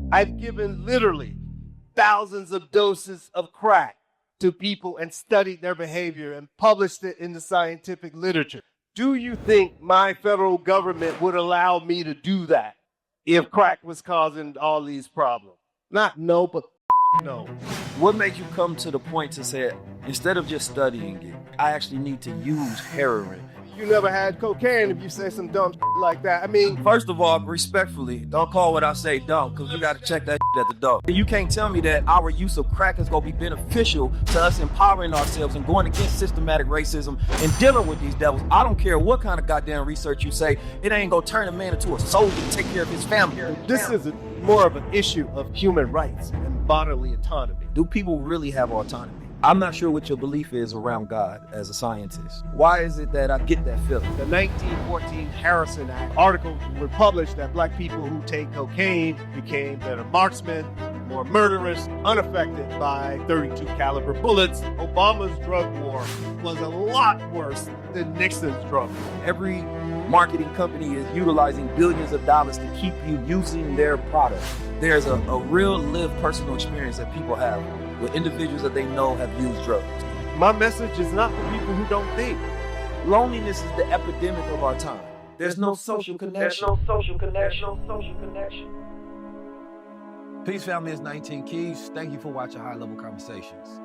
I've given literally thousands of doses of crack to people and studied their behavior and published it in the scientific literature. Do you think my federal government would allow me to do that if crack was causing all these problems? Not no, but no. What made you come to the point to say, instead of just studying it, I actually need to use heroin? You never had cocaine if you say some dumb like that. I mean, first of all, respectfully, don't call what I say dumb, because we got to check that at the door. You can't tell me that our use of crack is going to be beneficial to us empowering ourselves and going against systematic racism and dealing with these devils. I don't care what kind of goddamn research you say, it ain't going to turn a man into a soldier to take care of his family. This is more of an issue of human rights and bodily autonomy. Do people really have autonomy? I'm not sure what your belief is around God as a scientist. Why is it that I get that feeling? The 1914 Harrison Act articles were published that black people who take cocaine became better marksmen, more murderous, unaffected by 32 caliber bullets. Obama's drug war was a lot worse than Nixon's drug war. Every marketing company is utilizing billions of dollars to keep you using their product. There's a real lived personal experience that people have with individuals that they know have used drugs. My message is not for people who don't think. Loneliness is the epidemic of our time. There's no social connection. Peace family, it's 19 Keys. Thank you for watching High Level Conversations.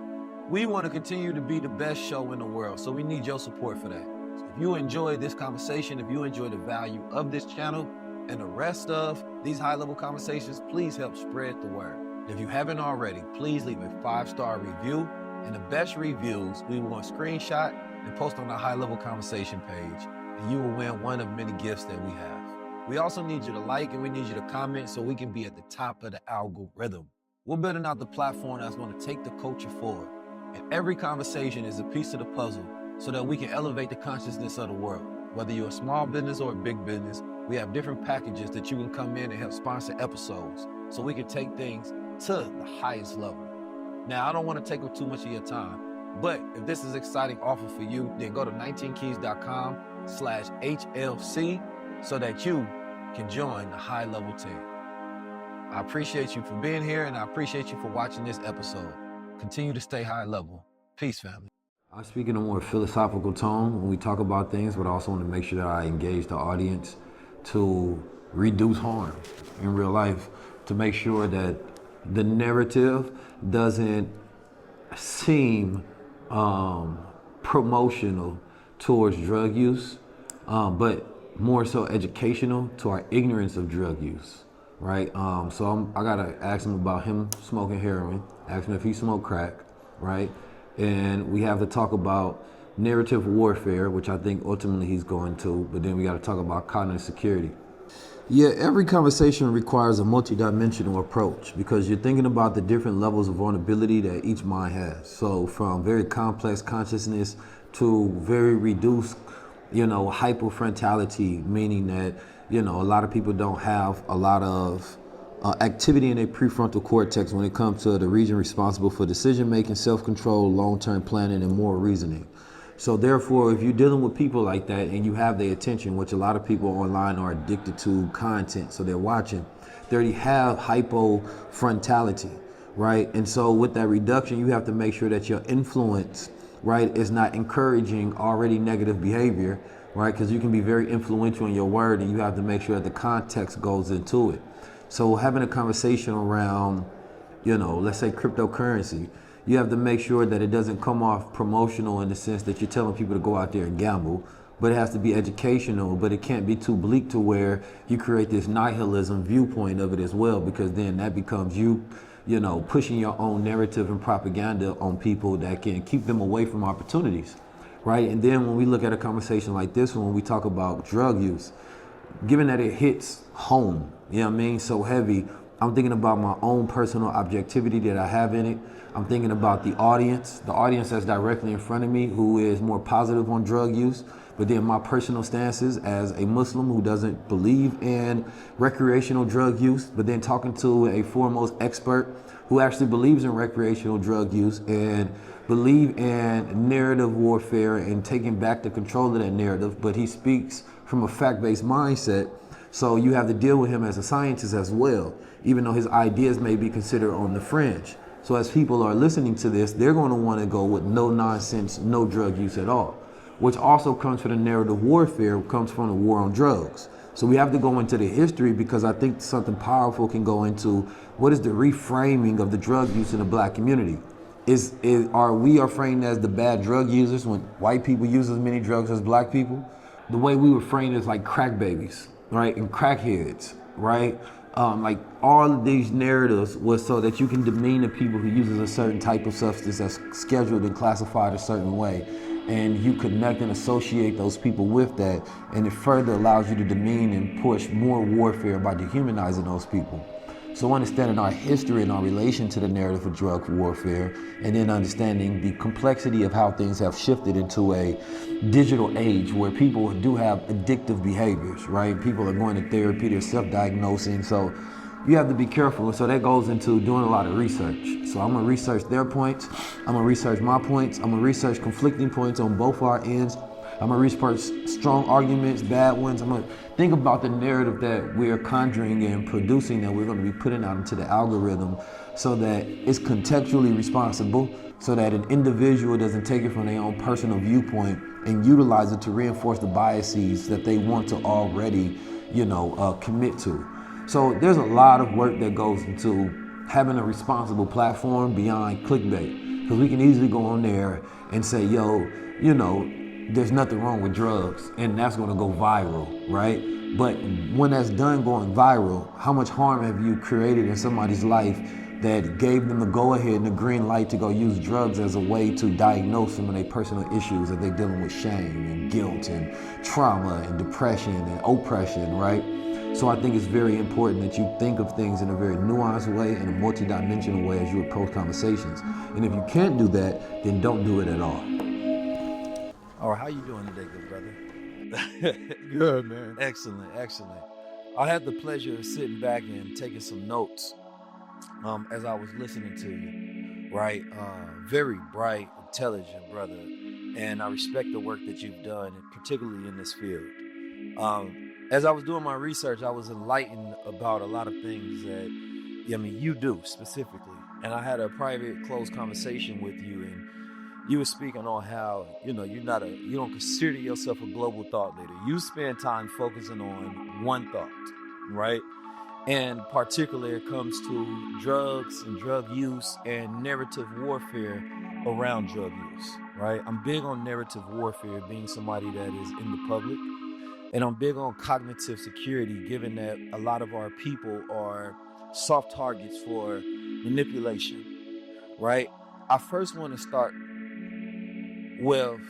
We want to continue to be the best show in the world, so we need your support for that. So if you enjoy this conversation, if you enjoy the value of this channel and the rest of these High Level Conversations, please help spread the word. If you haven't already, please leave a 5-star review. And the best reviews, we want to screenshot and post on the High Level Conversation page. And you will win one of many gifts that we have. We also need you to like and we need you to comment so we can be at the top of the algorithm. We're building out the platform that's going to take the culture forward. And every conversation is a piece of the puzzle so that we can elevate the consciousness of the world. Whether you're a small business or a big business, we have different packages that you can come in and help sponsor episodes so we can take things to the highest level. Now, I don't want to take up too much of your time, but if this is an exciting offer for you, then go to 19keys.com/HLC so that you can join the high level team. I appreciate you for being here and I appreciate you for watching this episode. Continue to stay high level. Peace, family. I speak in a more philosophical tone when we talk about things, but I also want to make sure that I engage the audience to reduce harm in real life, to make sure that the narrative doesn't seem promotional towards drug use, but more so educational to our ignorance of drug use, right? So I gotta ask him about him smoking heroin, ask him if he smoked crack, right? And we have to talk about narrative warfare, which I think ultimately he's going to, but then we gotta talk about cognitive security. Yeah, every conversation requires a multidimensional approach because you're thinking about the different levels of vulnerability that each mind has. So from very complex consciousness to very reduced, hypofrontality, meaning that, a lot of people don't have a lot of activity in their prefrontal cortex when it comes to the region responsible for decision-making, self-control, long-term planning, and moral reasoning. So therefore, if you're dealing with people like that and you have their attention, which a lot of people online are addicted to content, so they're watching, they already have hypofrontality, right? And so with that reduction, you have to make sure that your influence, right, is not encouraging already negative behavior, right? Because you can be very influential in your word and you have to make sure that the context goes into it. So having a conversation around, let's say cryptocurrency, you have to make sure that it doesn't come off promotional in the sense that you're telling people to go out there and gamble, but it has to be educational, but it can't be too bleak to where you create this nihilism viewpoint of it as well, because then that becomes you pushing your own narrative and propaganda on people that can keep them away from opportunities, right? And then when we look at a conversation like this one, when we talk about drug use, given that it hits home, so heavy, I'm thinking about my own personal objectivity that I have in it. I'm thinking about the audience that's directly in front of me who is more positive on drug use, but then my personal stances as a Muslim who doesn't believe in recreational drug use, but then talking to a foremost expert who actually believes in recreational drug use and believe in narrative warfare and taking back the control of that narrative, but he speaks from a fact-based mindset. So you have to deal with him as a scientist as well, even though his ideas may be considered on the fringe. So as people are listening to this, they're going to want to go with no nonsense, no drug use at all, which also comes from the narrative warfare, comes from the war on drugs. So we have to go into the history, because I think something powerful can go into what is the reframing of the drug use in the black community. Are we framed as the bad drug users when white people use as many drugs as black people? The way we were framed as like crack babies, right, and crackheads, right? Like all of these narratives was so that you can demean the people who uses a certain type of substance that's scheduled and classified a certain way, and you connect and associate those people with that, and it further allows you to demean and push more warfare by dehumanizing those people. So understanding our history and our relation to the narrative of drug warfare, and then understanding the complexity of how things have shifted into a digital age where people do have addictive behaviors, right? People are going to therapy, they're self-diagnosing, so you have to be careful. So that goes into doing a lot of research. So I'm gonna research their points, I'm gonna research my points, I'm gonna research conflicting points on both our ends. I'm gonna research strong arguments, bad ones. I'm gonna think about the narrative that we're conjuring and producing, that we're gonna be putting out into the algorithm, so that it's contextually responsible, so that an individual doesn't take it from their own personal viewpoint and utilize it to reinforce the biases that they want to already, commit to. So there's a lot of work that goes into having a responsible platform beyond clickbait, because we can easily go on there and say, there's nothing wrong with drugs, and that's gonna go viral, right? But when that's done going viral, how much harm have you created in somebody's life that gave them the go-ahead and the green light to go use drugs as a way to diagnose some of their personal issues that they're dealing with, shame and guilt and trauma and depression and oppression, right? So I think it's very important that you think of things in a very nuanced way, in a multidimensional way as you approach conversations. And if you can't do that, then don't do it at all. All right, how you doing today, good brother? Good, man. Excellent. I had the pleasure of sitting back and taking some notes as I was listening to you, right? Very bright, intelligent brother, and I respect the work that you've done, particularly in this field. As I was doing my research, I was enlightened about a lot of things that, you do specifically. And I had a private, close conversation with you, and you were speaking on how, you don't consider yourself a global thought leader. You spend time focusing on one thought, right? And particularly it comes to drugs and drug use and narrative warfare around drug use, right? I'm big on narrative warfare, being somebody that is in the public. And I'm big on cognitive security, given that a lot of our people are soft targets for manipulation, right? I first want to start with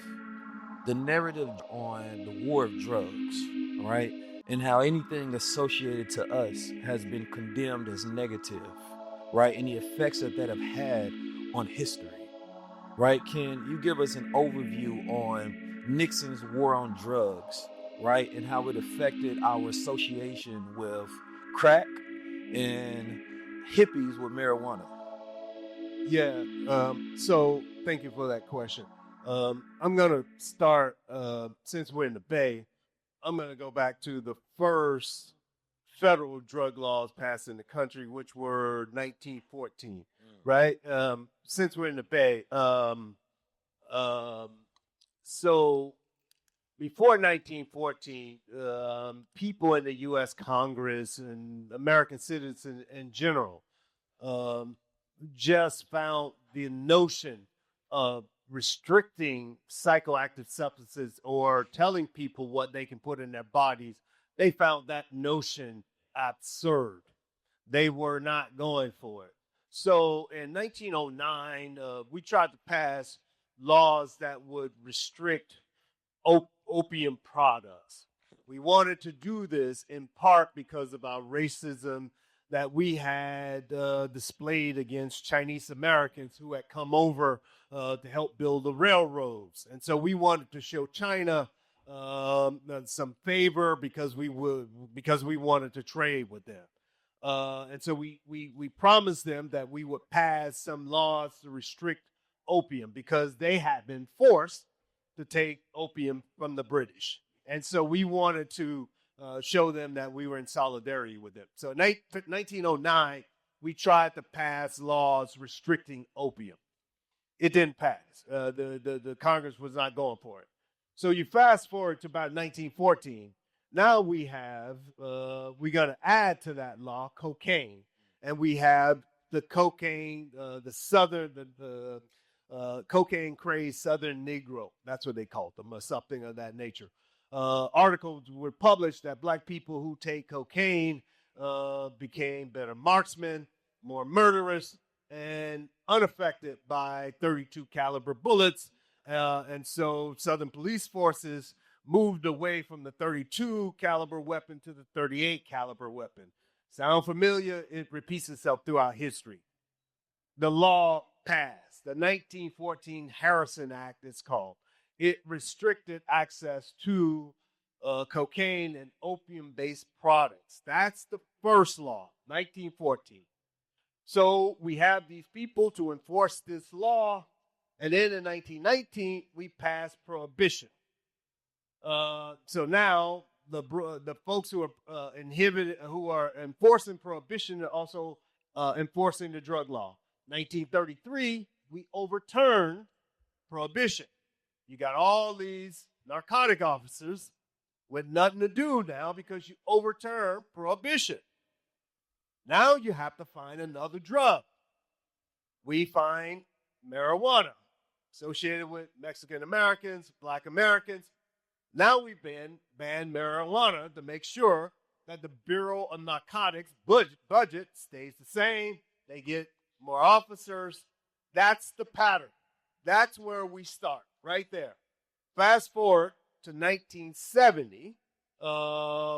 the narrative on the war of drugs, right? And how anything associated to us has been condemned as negative, right? And the effects that have had on history, right? Can you give us an overview on Nixon's war on drugs, right? And how it affected our association with crack and hippies with marijuana? Yeah. So thank you for that question. I'm going to start, since we're in the Bay, I'm going to go back to the first federal drug laws passed in the country, which were 1914, right? Since we're in the Bay. So before 1914, people in the U.S. Congress and American citizens in general just found the notion of restricting psychoactive substances or telling people what they can put in their bodies. They found that notion absurd. They were not going for it. So in 1909, we tried to pass laws that would restrict opium products. We wanted to do this in part because of our racism that we had displayed against Chinese Americans who had come over to help build the railroads. And so we wanted to show China some favor because we wanted to trade with them. And so we promised them that we would pass some laws to restrict opium because they had been forced to take opium from the British. And so we wanted to show them that we were in solidarity with them. So in 1909, we tried to pass laws restricting opium. It didn't pass. The Congress was not going for it. So you fast forward to about 1914. Now we have, we're going to add to that law cocaine. And we have the cocaine, the cocaine crazed Southern Negro. That's what they called them, or something of that nature. Articles were published that black people who take cocaine became better marksmen, more murderous, and unaffected by 32 caliber bullets. And so Southern police forces moved away from the 32 caliber weapon to the 38 caliber weapon. Sound familiar? It repeats itself throughout history. The law passed. The 1914 Harrison Act, it's called. It restricted access to cocaine and opium-based products. That's the first law, 1914. So we have these people to enforce this law. And then in 1919, we passed prohibition. So now the folks who are who are enforcing prohibition are also enforcing the drug law. 1933, we overturned prohibition. You got all these narcotic officers with nothing to do now because you overturn prohibition. Now you have to find another drug. We find marijuana associated with Mexican Americans, Black Americans. Now we've banned marijuana to make sure that the Bureau of Narcotics budget stays the same. They get more officers. That's the pattern. That's where we start, right there. Fast forward to 1970,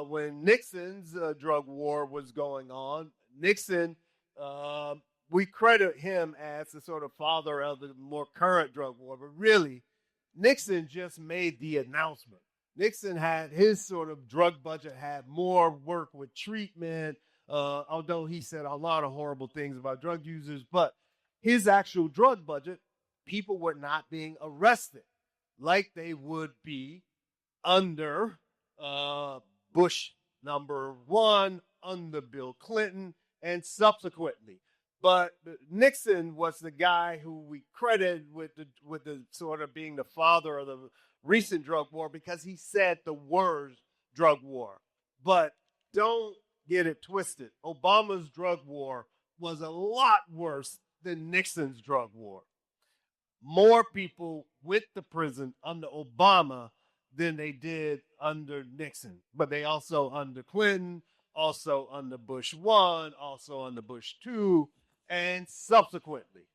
when Nixon's drug war was going on. Nixon, we credit him as the sort of father of the more current drug war, but really, Nixon just made the announcement. Nixon had his sort of drug budget, had more work with treatment, although he said a lot of horrible things about drug users, but his actual drug budget, people were not being arrested like they would be under Bush #1, under Bill Clinton, and subsequently. But Nixon was the guy who we credit with the sort of being the father of the recent drug war because he said the word drug war. But don't get it twisted. Obama's drug war was a lot worse than Nixon's drug war. More people went to prison under Obama than they did under Nixon. But they also under Clinton, also under Bush 1, also under Bush 2, and subsequently.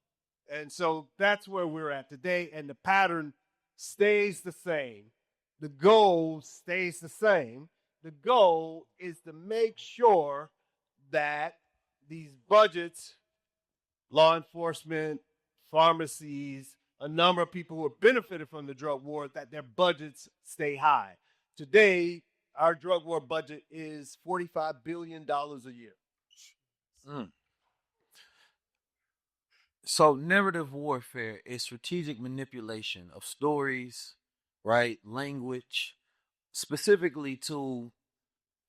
And so that's where we're at today, and the pattern stays the same. The goal stays the same. The goal is to make sure that these budgets, law enforcement, pharmacies, a number of people who have benefited from the drug war, that their budgets stay high. Today, our drug war budget is $45 billion a year. So narrative warfare is strategic manipulation of stories, right? Language, specifically to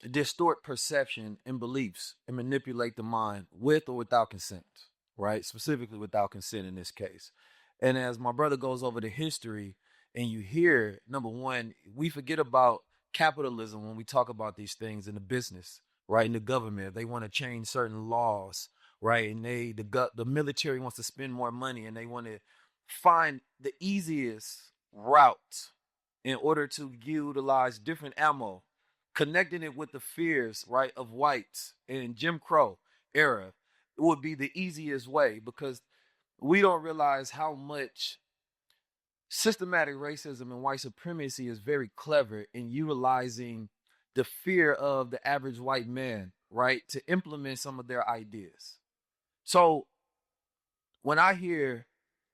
distort perception and beliefs and manipulate the mind with or without consent, right? Specifically without consent in this case. And as my brother goes over the history and you hear, number one, we forget about capitalism when we talk about these things in the business, right? In the government, they want to change certain laws, right? And the military wants to spend more money and they want to find the easiest route in order to utilize different ammo, connecting it with the fears, right, of whites in Jim Crow era. It would be the easiest way because we don't realize how much systematic racism and white supremacy is very clever in utilizing the fear of the average white man, right, to implement some of their ideas. So when I hear,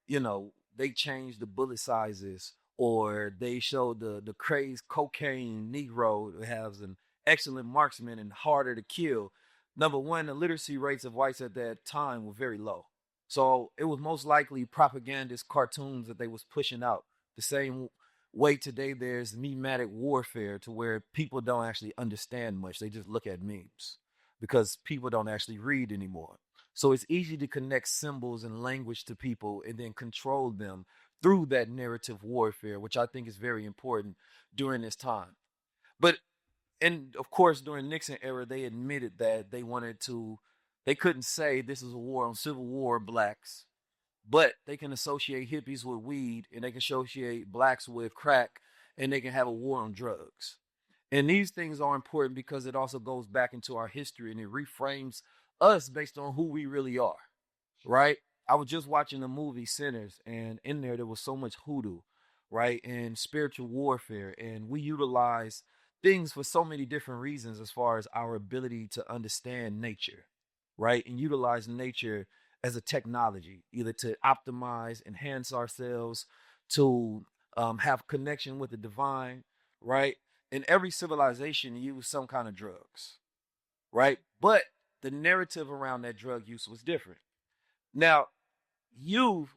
they change the bullet sizes or they show the crazed cocaine Negro who has an excellent marksman and harder to kill, number one, the literacy rates of whites at that time were very low. So it was most likely propagandist cartoons that they was pushing out. The same way today there's memetic warfare to where people don't actually understand much. They just look at memes because people don't actually read anymore. So it's easy to connect symbols and language to people and then control them through that narrative warfare, which I think is very important during this time. But and of course, during Nixon era, they admitted that they couldn't say this is a war on Civil War blacks, but they can associate hippies with weed and they can associate blacks with crack and they can have a war on drugs. And these things are important because it also goes back into our history and it reframes us based on who we really are, right? I was just watching the movie Sinners, and in there was so much hoodoo, right? And spiritual warfare. And we utilize things for so many different reasons as far as our ability to understand nature, right? And utilize nature as a technology, either to optimize, enhance ourselves, to have connection with the divine, right? And every civilization used some kind of drugs, right? But the narrative around that drug use was different. Now, you,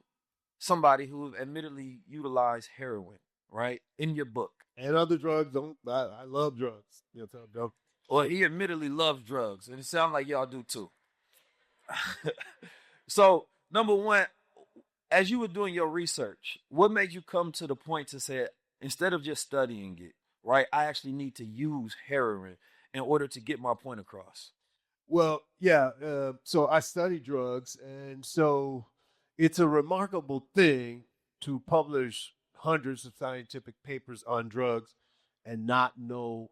somebody who admittedly utilized heroin, right, in your book. And other drugs don't. I love drugs. You know, tell them. Well, he admittedly loves drugs, and it sounds like y'all do too. So, number one, as you were doing your research, what made you come to the point to say, instead of just studying it, right, I actually need to use heroin in order to get my point across? Well, yeah. So I study drugs, and so it's a remarkable thing to publish hundreds of scientific papers on drugs and not know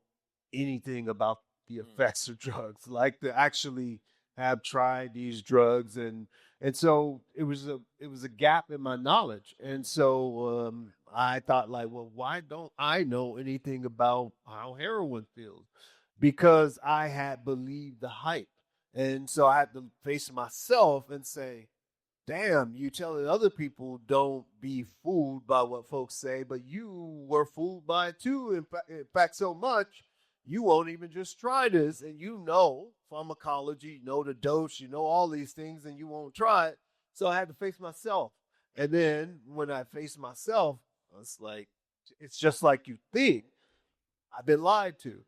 anything about the effects of drugs, like to actually have tried these drugs, and so it was a gap in my knowledge, and so I thought like, well, why don't I know anything about how heroin feels? Because I had believed the hype, and so I had to face myself and say, damn, you telling other people don't be fooled by what folks say, but you were fooled by it too. In fact, so much you won't even just try this, and you know pharmacology, you know the dose, you know all these things, and you won't try it. So I had to face myself. And then when I faced myself, it's like, it's just like you think. I've been lied to.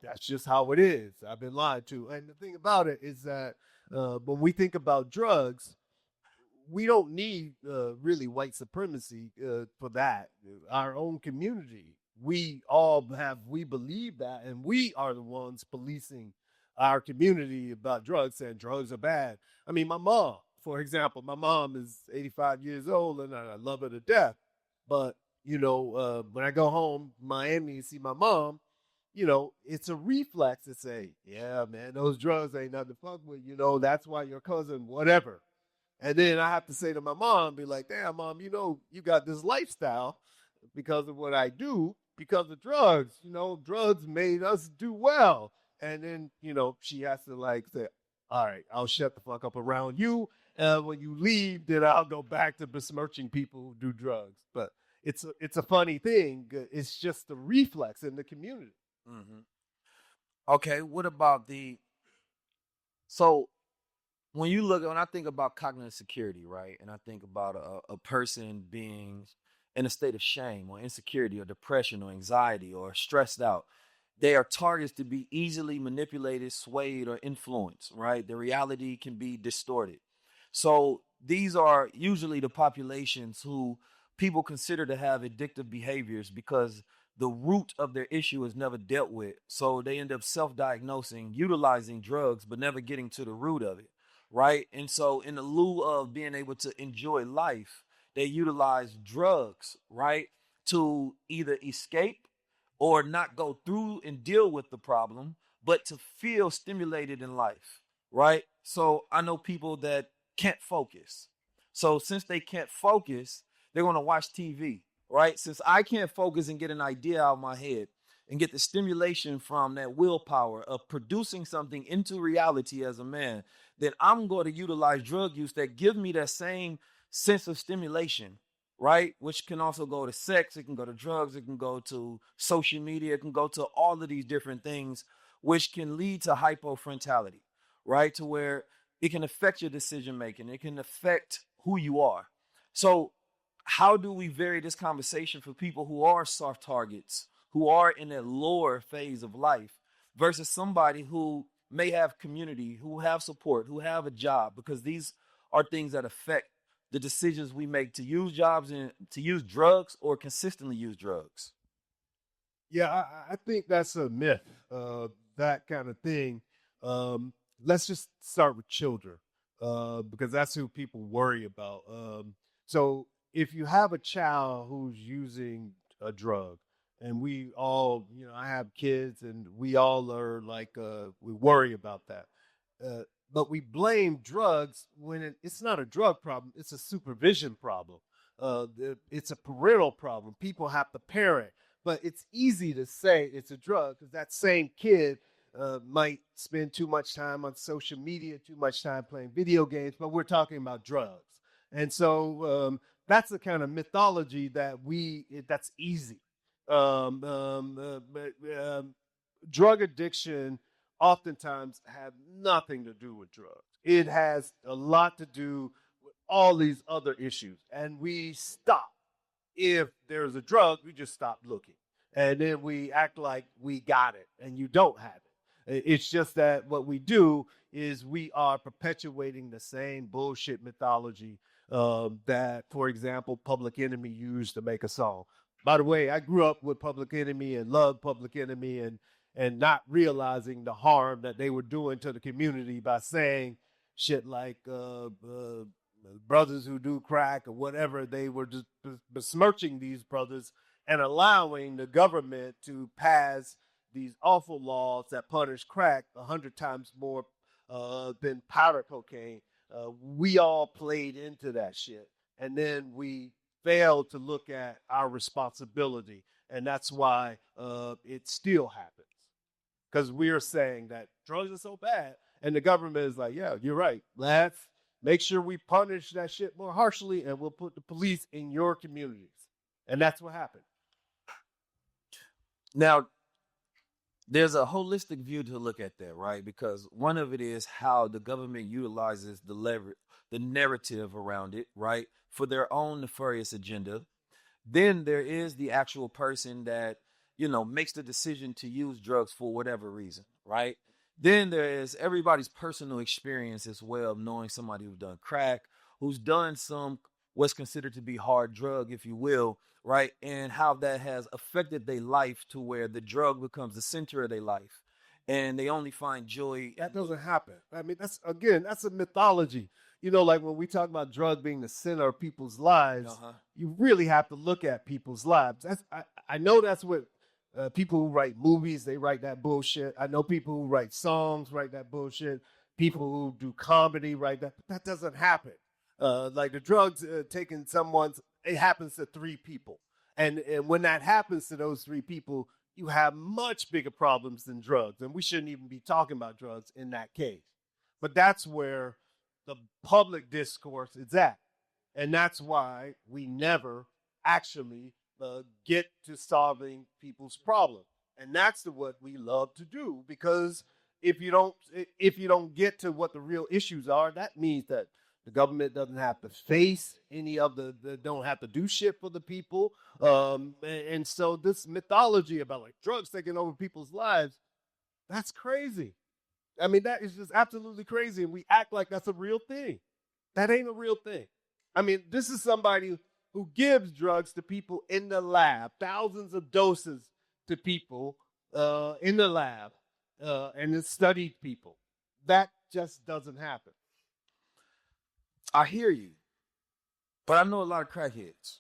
That's just how it is. I've been lied to. And the thing about it is that when we think about drugs, we don't need really white supremacy for that. Our own community, we believe that, and we are the ones policing our community about drugs, saying drugs are bad. I mean, my mom, for example, my mom is 85 years old, and I love her to death. But when I go home, Miami, and see my mom, it's a reflex to say, yeah, man, those drugs ain't nothing to fuck with. That's why your cousin, whatever. And then I have to say to my mom, be like, damn, mom, you got this lifestyle because of what I do, because of drugs. Drugs made us do well. And then, she has to like say, all right, I'll shut the fuck up around you. When you leave, then I'll go back to besmirching people who do drugs. But it's a funny thing. It's just a reflex in the community. Mm-hmm. Okay, what about so when I think about cognitive security, right, and I think about a person being in a state of shame or insecurity or depression or anxiety or stressed out, they are targets to be easily manipulated, swayed, or influenced, right? The reality can be distorted. So these are usually the populations who people consider to have addictive behaviors because the root of their issue is never dealt with. So they end up self-diagnosing, utilizing drugs, but never getting to the root of it, right? And so in the lieu of being able to enjoy life, they utilize drugs, right, to either escape or not go through and deal with the problem, but to feel stimulated in life, right? So I know people that can't focus. So since they can't focus, they're going to watch TV, right? Since I can't focus and get an idea out of my head and get the stimulation from that willpower of producing something into reality as a man, then I'm going to utilize drug use that give me that same sense of stimulation, right? Which can also go to sex, it can go to drugs, it can go to social media, it can go to all of these different things, which can lead to hypofrontality, right? To where it can affect your decision making, it can affect who you are. So how do we vary this conversation for people who are soft targets, who are in that lower phase of life, versus somebody who may have community, who have support, who have a job, because these are things that affect the decisions we make to use jobs and to use drugs or consistently use drugs. Yeah, I think that's a myth, that kind of thing. Let's just start with children, because that's who people worry about. So if you have a child who's using a drug, and we all, I have kids, and we all are like, we worry about that. Uh, but we blame drugs when it's not a drug problem, it's a supervision problem. It's a parental problem. People have to parent. But it's easy to say it's a drug because that same kid might spend too much time on social media, too much time playing video games, but we're talking about drugs. And so that's the kind of mythology that's easy. But drug addiction oftentimes have nothing to do with drugs. It has a lot to do with all these other issues. And we stop. If there's a drug, we just stop looking. And then we act like we got it, and you don't have it. It's just that what we do is we are perpetuating the same bullshit mythology that, for example, Public Enemy used to make a song. By the way, I grew up with Public Enemy and loved Public Enemy, and not realizing the harm that they were doing to the community by saying shit like brothers who do crack or whatever. They were just besmirching these brothers and allowing the government to pass these awful laws that punish crack 100 times more than powder cocaine. We all played into that shit. And then we failed to look at our responsibility. And that's why it still happens. Because we're saying that drugs are so bad. And the government is like, yeah, you're right. Let's make sure we punish that shit more harshly, and we'll put the police in your communities. And that's what happened. Now, there's a holistic view to look at that, right? Because one of it is how the government utilizes the narrative around it, right, for their own nefarious agenda. Then there is the actual person that, makes the decision to use drugs for whatever reason, right? Then there is everybody's personal experience as well of knowing somebody who's done crack, who's done some what's considered to be hard drug, if you will, right? And how that has affected their life to where the drug becomes the center of their life. And they only find joy. That doesn't happen. I mean, that's a mythology. Like when we talk about drug being the center of people's lives, you really have to look at people's lives. I know that's what people who write movies, they write that bullshit. I know people who write songs write that bullshit. People who do comedy write that. But that doesn't happen. Like the drugs taking someone's, it happens to 3 people. And when that happens to those 3 people, you have much bigger problems than drugs. And we shouldn't even be talking about drugs in that case. But that's where the public discourse is at. And that's why we never actually get to solving people's problems. And that's what we love to do, because if you don't get to what the real issues are, that means that the government doesn't have to face any of don't have to do shit for the people. And so this mythology about like drugs taking over people's lives, that's crazy. I mean, that is just absolutely crazy. And we act like that's a real thing. That ain't a real thing. I mean, this is somebody who gives drugs to people in the lab, thousands of doses to people in the lab, and it's studied people. That just doesn't happen. I hear you, but I know a lot of crackheads.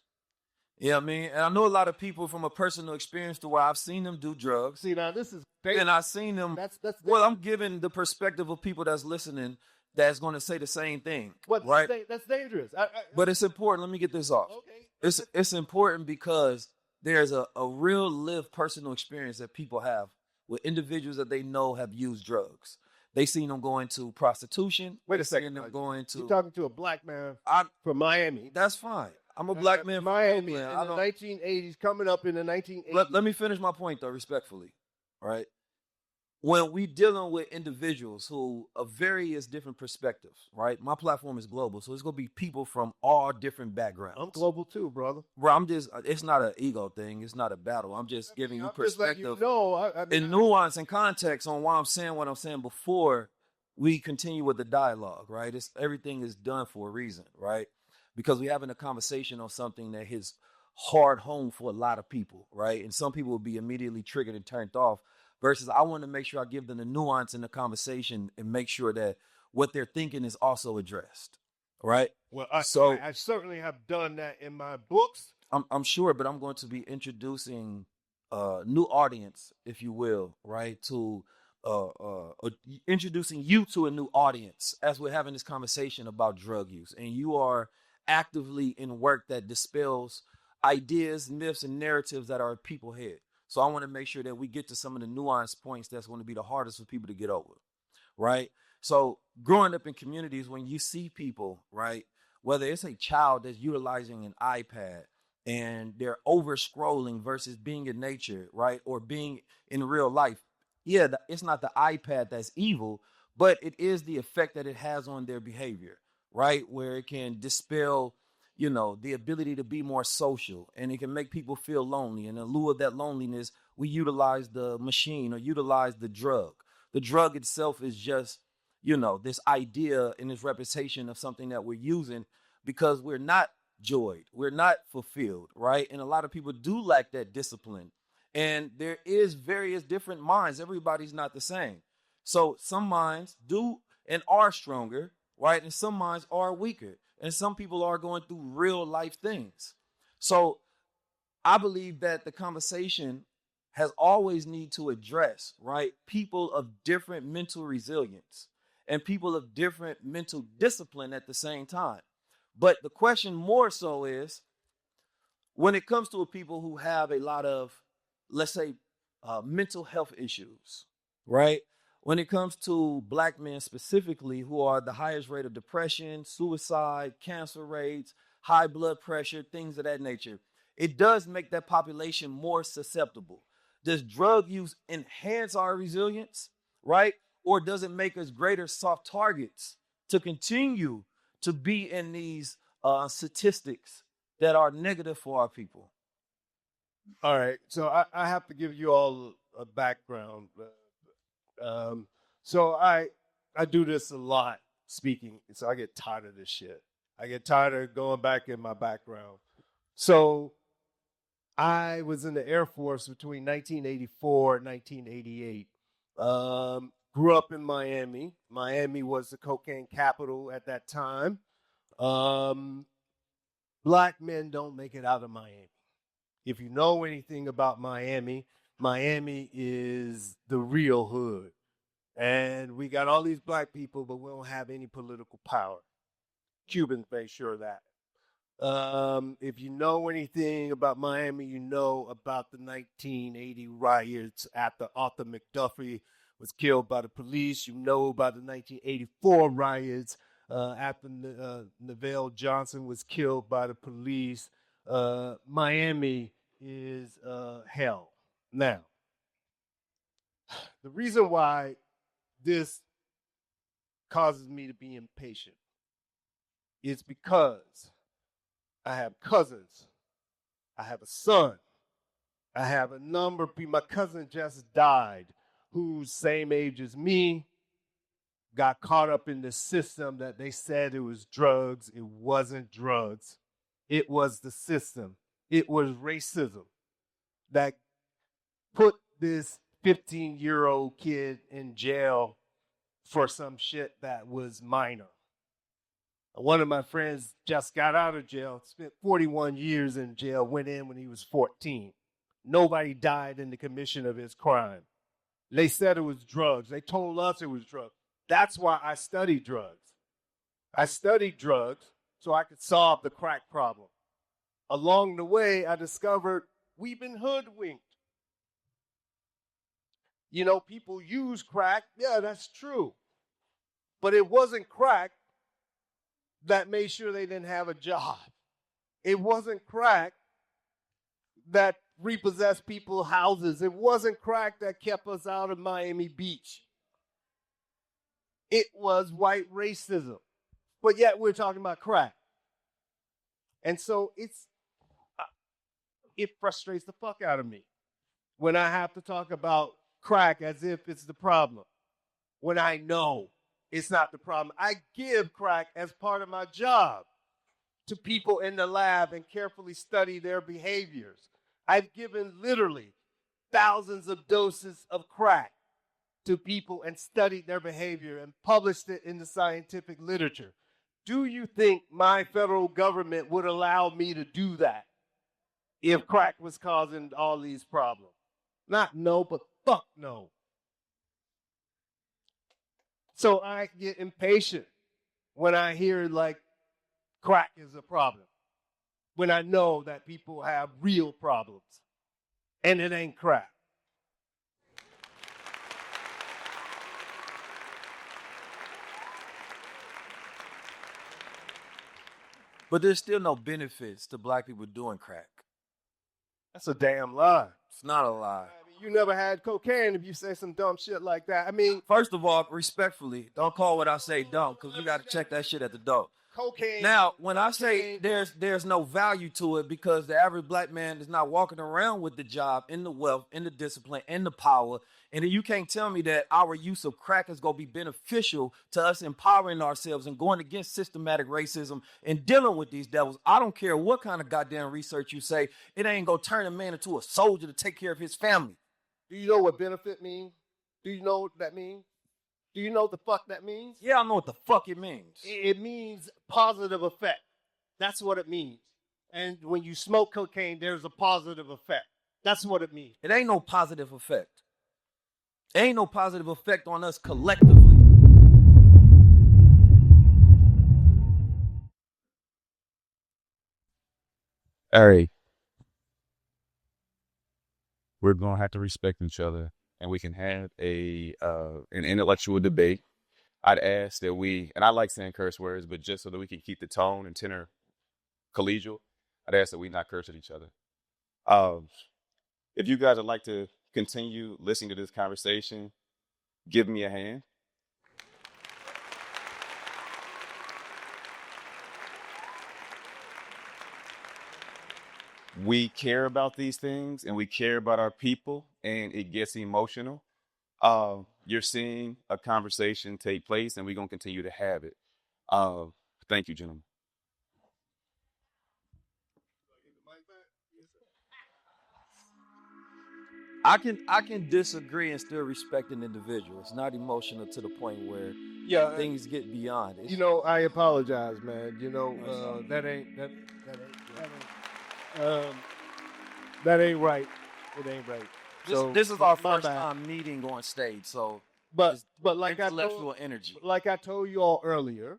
You know what I mean? And I know a lot of people from a personal experience to where I've seen them do drugs. See, now this is... And I've seen them... Well, I'm giving the perspective of people that's listening that's going to say the same thing, right? That's dangerous. But it's important. Let me get this off. Okay. It's important because there's a real lived personal experience that people have with individuals that they know have used drugs. They seen them going to prostitution. Wait a second. Them going to... You're talking to a black man from Miami. That's fine. I'm a black man from Miami in the 1980s, coming up in the 1980s. Let me finish my point, though, respectfully. All right. when we dealing with individuals who of various different perspectives, right? My platform is global, so it's gonna be people from all different backgrounds. I'm global too, brother. Bro, I'm just, it's not an ego thing. It's not a battle. I'm just giving you I'm just letting perspective you know. and nuance and context on why I'm saying what I'm saying before we continue with the dialogue, right? Everything is done for a reason, right? Because we're having a conversation on something that hits hard home for a lot of people, right? And some people will be immediately triggered and turned off versus I want to make sure I give them the nuance in the conversation and make sure that what they're thinking is also addressed, right? Well, So I certainly have done that in my books. I'm sure, but I'm going to be introducing a new audience, if you will, right? To introducing you to a new audience as we're having this conversation about drug use, and you are actively in work that dispels ideas, myths, and narratives that are in people's head. So I want to make sure that we get to some of the nuanced points that's going to be the hardest for people to get over, right? So growing up in communities, when you see people, right, whether it's a child that's utilizing an iPad and they're over scrolling versus being in nature, right, or being in real life, yeah, it's not the iPad that's evil, but it is the effect that it has on their behavior, right, where it can dispel, the ability to be more social, and it can make people feel lonely. And in lieu of that loneliness, we utilize the machine or utilize the drug. The drug itself is just, this idea and this representation of something that we're using because we're not joyed, we're not fulfilled, right? And a lot of people do lack that discipline. And there is various different minds. Everybody's not the same. So some minds do and are stronger, right? And some minds are weaker. And some people are going through real life things. So I believe that the conversation has always need to address, right, people of different mental resilience and people of different mental discipline at the same time. But the question more so is, when it comes to people who have a lot of, let's say, mental health issues, right? When it comes to Black men specifically, who are the highest rate of depression, suicide, cancer rates, high blood pressure, things of that nature, it does make that population more susceptible. Does drug use enhance our resilience, right? Or does it make us greater soft targets to continue to be in these statistics that are negative for our people? All right, so I have to give you all a background. So I do this a lot, speaking. So I get tired of this shit. I get tired of going back in my background. So I was in the Air Force between 1984 and 1988. Grew up in Miami. Miami was the cocaine capital at that time. Black men don't make it out of Miami. If you know anything about Miami, Miami is the real hood. And we got all these black people, but we don't have any political power. Cubans made sure of that. If you know anything about Miami, you know about the 1980 riots after Arthur McDuffie was killed by the police. You know about the 1984 riots after Neville Johnson was killed by the police. Miami is hell. Now, the reason why this causes me to be impatient is because I have cousins. I have a son. I have a number of people. My cousin just died, who's same age as me, got caught up in the system that they said it was drugs. It wasn't drugs. It was the system. It was racism that put this 15-year-old kid in jail for some shit that was minor. One of my friends just got out of jail, spent 41 years in jail, went in when he was 14. Nobody died in the commission of his crime. They said it was drugs. They told us it was drugs. That's why I studied drugs. I studied drugs so I could solve the crack problem. Along the way, I discovered we've been hoodwinked. People use crack. Yeah, that's true. But it wasn't crack that made sure they didn't have a job. It wasn't crack that repossess people's houses. It wasn't crack that kept us out of Miami Beach. It was white racism. But yet we're talking about crack. And so it frustrates the fuck out of me when I have to talk about crack as if it's the problem, when I know it's not the problem. I give crack as part of my job to people in the lab and carefully study their behaviors. I've given literally thousands of doses of crack to people and studied their behavior and published it in the scientific literature. Do you think my federal government would allow me to do that if crack was causing all these problems? Not no, but fuck no. So I get impatient when I hear like crack is a problem, when I know that people have real problems and it ain't crack. But there's still no benefits to black people doing crack. That's a damn lie. It's not a lie. I mean, you never had cocaine if you say some dumb shit like that. I mean, First of all, respectfully, don't call what I say dumb, because we got to check that shit at the door. cocaine. Now, when I say there's no value to it, because the average black man is not walking around with the job and the wealth and the discipline and the power, and you can't tell me that our use of crack is going to be beneficial to us empowering ourselves and going against systematic racism and dealing with these devils. I don't care what kind of goddamn research you say, it ain't going to turn a man into a soldier to take care of his family. Do you know what benefit means? Do you know what that means? Do you know what the fuck that means? Yeah, I know what the fuck it means. It means positive effect. That's what it means. And when you smoke cocaine, there's a positive effect. That's what it means. It ain't no positive effect. It ain't no positive effect on us collectively. Hey, we're gonna have to respect each other, and we can have an intellectual debate. I'd ask that and I like saying curse words, but just so that we can keep the tone and tenor collegial, I'd ask that we not curse at each other. If you guys would like to continue listening to this conversation, give me a hand. We care about these things and we care about our people, and it gets emotional. You're seeing a conversation take place, and we're going to continue to have it. Thank you, gentlemen. I can disagree and still respect an individual. It's not emotional to the point where things get beyond it. You know, I apologize, man. You know, that ain't right. It ain't right. This is our first time meeting on stage, so but like intellectual energy. Like I told you all earlier,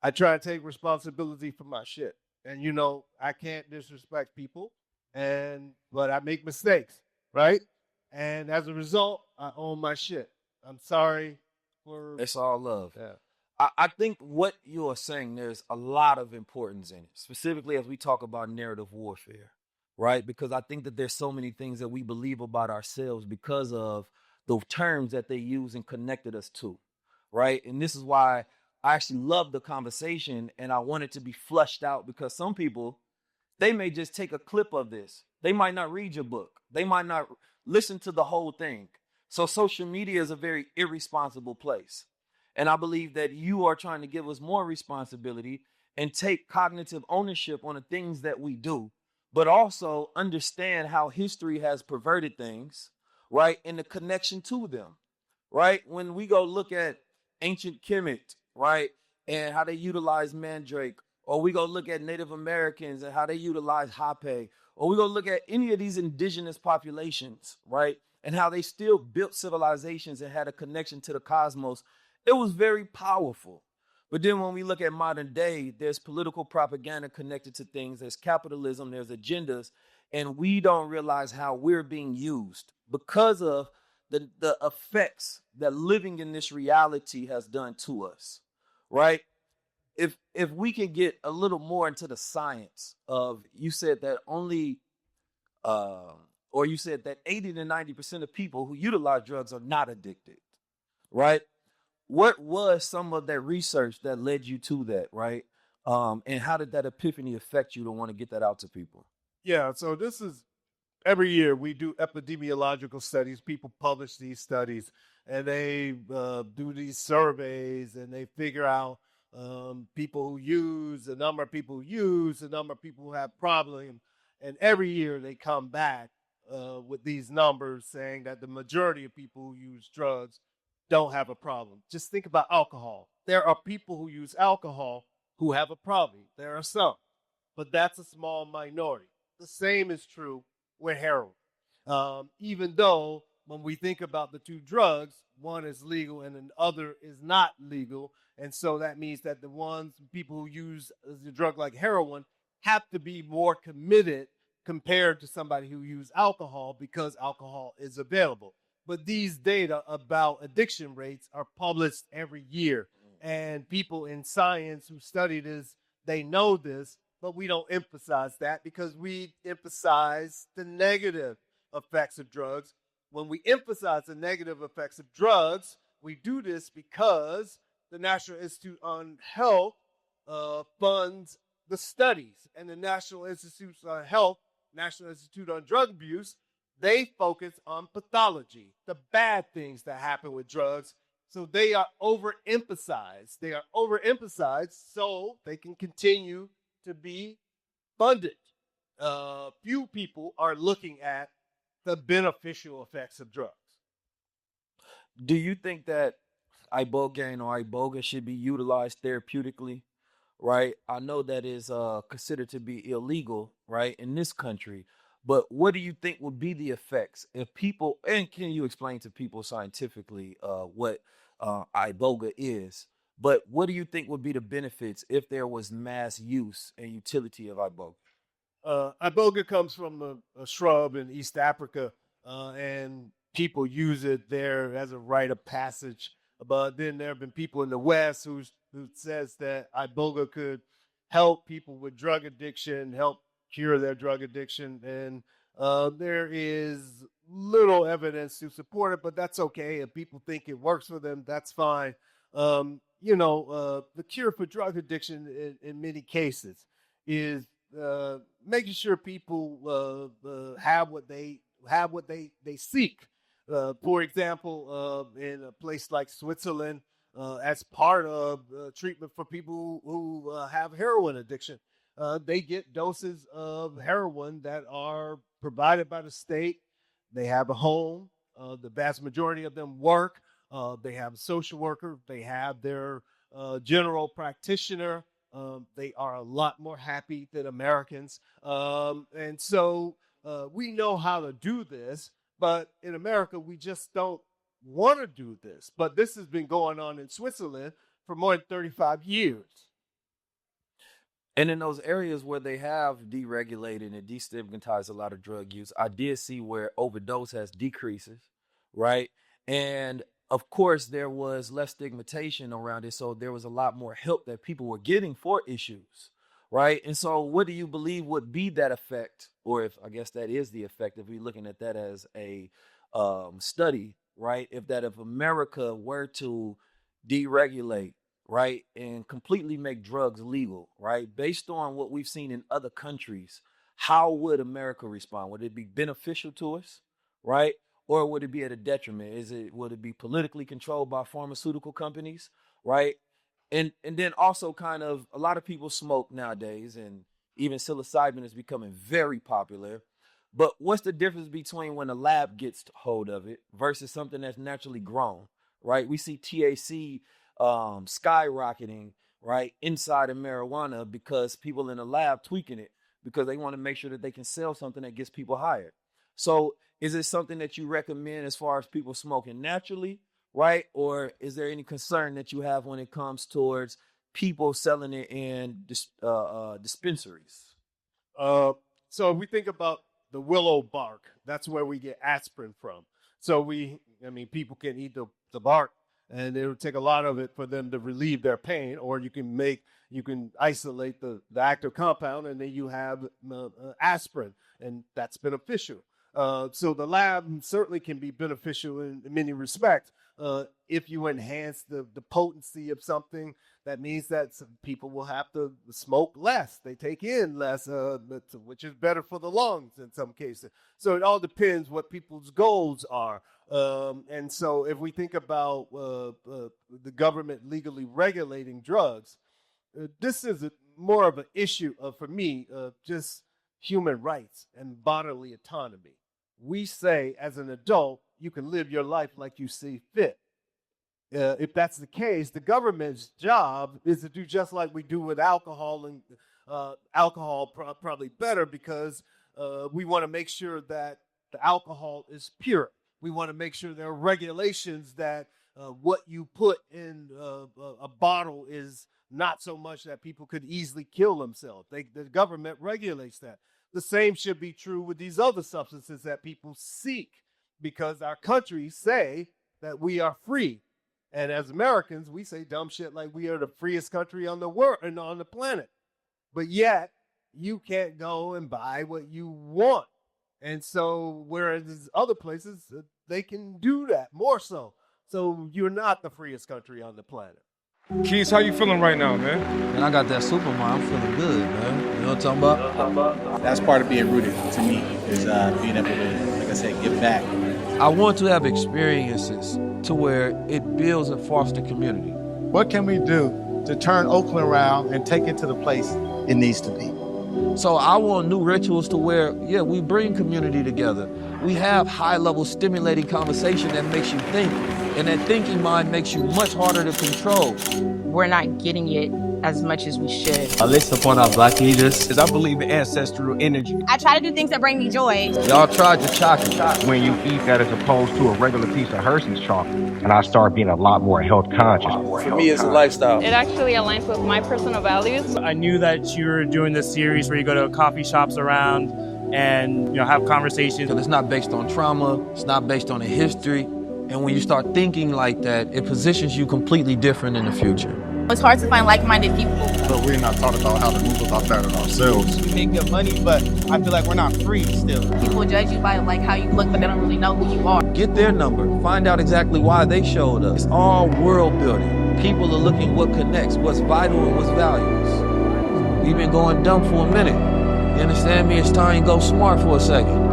I try to take responsibility for my shit, and you know I can't disrespect people, but I make mistakes, right? And as a result, I own my shit. I'm sorry for. It's all love. Yeah. I think what you are saying, there's a lot of importance in it, specifically as we talk about narrative warfare, right? Because I think that there's so many things that we believe about ourselves because of the terms that they use and connected us to, right? And this is why I actually love the conversation, and I want it to be flushed out, because some people, they may just take a clip of this. They might not read your book. They might not listen to the whole thing. So social media is a very irresponsible place. And I believe that you are trying to give us more responsibility and take cognitive ownership on the things that we do, but also understand how history has perverted things, right? And the connection to them, right? When we go look at ancient Kemet, right? And how they utilize mandrake, or we go look at Native Americans and how they utilize hape, or we go look at any of these indigenous populations, right? And how they still built civilizations and had a connection to the cosmos. It was very powerful. But then when we look at modern day, there's political propaganda connected to things. There's capitalism, there's agendas, and we don't realize how we're being used because of the effects that living in this reality has done to us, right? If we can get a little more into the science of, you said that only or you said that 80 to 90% of people who utilize drugs are not addicted, right? What was some of that research that led you to that, right? And how did that epiphany affect you to want to get that out to people? Yeah, so this is every year we do epidemiological studies. People publish these studies and they do these surveys and they figure out people who use, the number of people who use, the number of people who have problems. And every year they come back with these numbers saying that the majority of people who use drugs don't have a problem. Just think about alcohol. There are people who use alcohol who have a problem. There are some, but that's a small minority. The same is true with heroin. Even though when we think about the two drugs, one is legal and the other is not legal. And so that means that the ones, people who use a drug like heroin have to be more committed compared to somebody who uses alcohol because alcohol is available. But these data about addiction rates are published every year. And people in science who study this, they know this, but we don't emphasize that because we emphasize the negative effects of drugs. When we emphasize the negative effects of drugs, we do this because the National Institute on Health funds the studies, and the National Institute on Health, National Institute on Drug Abuse, they focus on pathology, the bad things that happen with drugs. So they are overemphasized. They are overemphasized so they can continue to be funded. Few people are looking at the beneficial effects of drugs. Do you think that Ibogaine or Iboga should be utilized therapeutically? Right? I know that is considered to be illegal, right, in this country. But what do you think would be the effects if people, and can you explain to people scientifically what Iboga is? But what do you think would be the benefits if there was mass use and utility of Iboga? Iboga comes from a shrub in East Africa, and people use it there as a rite of passage. But then there have been people in the West who says that Iboga could help people with drug addiction, help cure their drug addiction, and there is little evidence to support it. But that's okay. If people think it works for them, that's fine. The cure for drug addiction in many cases is making sure people have what they seek. For example, in a place like Switzerland, as part of treatment for people who have heroin addiction, they get doses of heroin that are provided by the state. They have a home. The vast majority of them work. They have a social worker. They have their general practitioner. They are a lot more happy than Americans. And so we know how to do this, but in America, we just don't want to do this. But this has been going on in Switzerland for more than 35 years. And in those areas where they have deregulated and destigmatized a lot of drug use, I did see where overdose has decreases, right? And of course, there was less stigmatization around it. So there was a lot more help that people were getting for issues, right? And so what do you believe would be that effect? Or if I guess that is the effect, if we're looking at that as a study, right? If America were to deregulate, right, and completely make drugs legal, right, based on what we've seen in other countries, how would America respond? Would it be beneficial to us, right? Or would it be at a detriment? Would it be politically controlled by pharmaceutical companies, right? And then also kind of a lot of people smoke nowadays, and even psilocybin is becoming very popular. But what's the difference between when a lab gets hold of it versus something that's naturally grown, right? We see THC skyrocketing, right, inside of marijuana because people in the lab tweaking it because they want to make sure that they can sell something that gets people hired. So is it something that you recommend as far as people smoking naturally, right? Or is there any concern that you have when it comes towards people selling it in dispensaries? So if we think about the willow bark, that's where we get aspirin from. So people can eat the bark, and it would take a lot of it for them to relieve their pain, or you can isolate the active compound, and then you have aspirin, and that's beneficial. So the lab certainly can be beneficial in many respects. If you enhance the potency of something, that means that some people will have to smoke less. They take in less, which is better for the lungs in some cases. So it all depends what people's goals are. And so if we think about the government legally regulating drugs, this is more of an issue for me of just human rights and bodily autonomy. We say as an adult, you can live your life like you see fit. If that's the case, the government's job is to do just like we do with alcohol, and probably better because we want to make sure that the alcohol is pure. We want to make sure there are regulations that what you put in a bottle is not so much that people could easily kill themselves. The government regulates that. The same should be true with these other substances that people seek, because our countries say that we are free. And as Americans, we say dumb shit like we are the freest country on the world and on the planet. But yet, you can't go and buy what you want. And so, whereas other places, they can do that more so. So you're not the freest country on the planet. Keys, how you feeling right now, man? And I got that Superman. I'm feeling good, man. You know what I'm talking about? That's part of being rooted to me, is being able to, like I said, give back. I want to have experiences to where it builds and fosters community. What can we do to turn Oakland around and take it to the place it needs to be? So I want new rituals to where, we bring community together. We have high-level stimulating conversation that makes you think, and that thinking mind makes you much harder to control. We're not getting it as much as we should. I list upon our black leaders because I believe in ancestral energy. I try to do things that bring me joy. Y'all tried your chocolate. When you eat that as opposed to a regular piece of Hershey's chocolate, and I start being a lot more health conscious. For me, it's a lifestyle. It actually aligns with my personal values. I knew that you were doing this series where you go to coffee shops around and have conversations. Because it's not based on trauma, it's not based on a history. And when you start thinking like that, it positions you completely different in the future. It's hard to find like-minded people. But we're not taught about how to move about that in ourselves. We make good money, but I feel like we're not free still. People judge you by how you look, but they don't really know who you are. Get their number. Find out exactly why they showed up. It's all world building. People are looking what connects, what's vital, and what's values. We've been going dumb for a minute. You understand me? It's time to go smart for a second.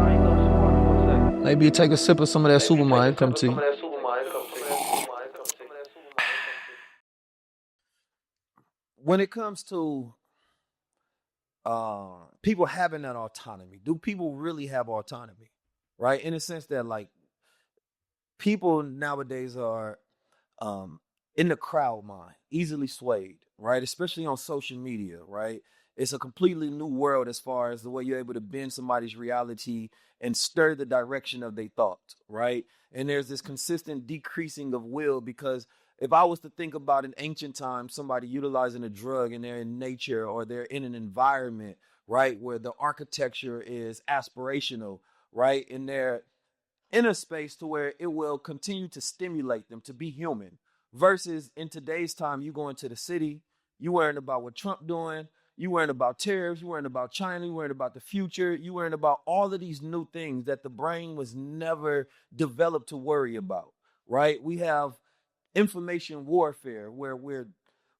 Maybe you take a sip of some of that Superman, come to you. When it comes to people having that autonomy, do people really have autonomy? Right? In the sense that, like, people nowadays are in the crowd mind, easily swayed, right? Especially on social media, right? It's a completely new world as far as the way you're able to bend somebody's reality and stir the direction of their thoughts, right? And there's this consistent decreasing of will, because if I was to think about in ancient times, somebody utilizing a drug and they're in nature or they're in an environment, right, where the architecture is aspirational, right, and they're in a space to where it will continue to stimulate them to be human, versus in today's time, you go into the city, you worrying about what Trump doing, you worrying about tariffs, you worrying about China, you worrying about the future, you worrying about all of these new things that the brain was never developed to worry about, right? We have information warfare where